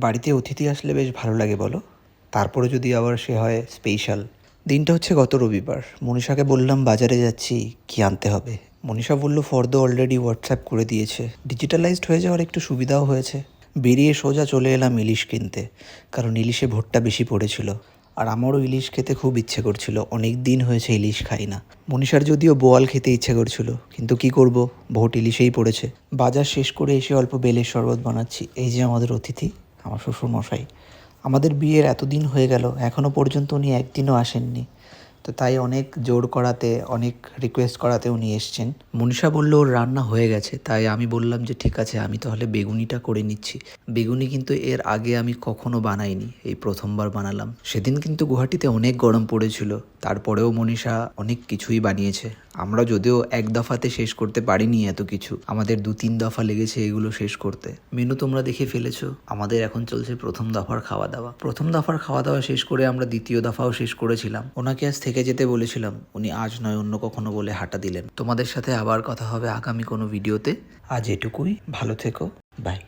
বাড়িতে অতিথি আসলে বেশ ভালো লাগে বলো, তারপরে যদি আবার সে হয় স্পেশাল। দিনটা হচ্ছে গত রবিবার। মনীষাকে বললাম বাজারে যাচ্ছি, কি আনতে হবে। মনীষা বলল ফর্দ অলরেডি হোয়াটসঅ্যাপ করে দিয়েছে, ডিজিটালাইজড হয়ে যাওয়ার একটু সুবিধাও হয়েছে। বেরিয়ে সোজা চলে এলাম ইলিশ কিনতে, কারণ ইলিশে ভোটটা বেশি পড়েছিল। আর আমারও ইলিশ খেতে খুব ইচ্ছে করছিল, অনেক দিন হয়েছে ইলিশ খাই না। মনীষার যদিও বোয়াল খেতে ইচ্ছে করছিল, কিন্তু কি করব, ভোট ইলিশেই পড়েছে। বাজার শেষ করে এসে অল্প বেলের শরবত বানাচ্ছি। এই যে আমাদের অতিথি, আমার শ্বশুরমশাই। আমাদের বিয়ের এতদিন হয়ে গেল, এখনও পর্যন্ত উনি একদিনও আসেননি। তো তাই অনেক জোর করাতে, অনেক রিকোয়েস্ট করাতে উনি এসছেন। মনীষা বলল ওর রান্না হয়ে গেছে, তাই আমি বললাম যে ঠিক আছে, আমি তাহলে বেগুনিটা করে নিচ্ছি। বেগুনি কিন্তু এর আগে আমি কখনো বানাইনি, এই প্রথমবার বানালাম। সেদিন কিন্তু গুয়াহাটিতে অনেক গরম পড়েছিল, তারপরেও মনীষা অনেক কিছুই বানিয়েছে। আমরা যদিও এক দফাতে শেষ করতে পারিনি এত কিছু, আমাদের 2-3 দফা লেগেছে এগুলো শেষ করতে। মেনু তোমরা দেখে ফেলেছো। আমাদের এখন চলছে প্রথম দফার খাওয়া দাওয়া। প্রথম দফার খাওয়া দাওয়া শেষ করে আমরা দ্বিতীয় দফাও শেষ করেছিলাম। ওনাকে আজ থেকে যেতে বলেছিলাম, উনি আজ নয় অন্য কখনো বলে হাঁটা দিলেন। তোমাদের সাথে আবার কথা হবে আগামী কোনো ভিডিওতে। আজ এটুকুই, ভালো থেকো, বাই।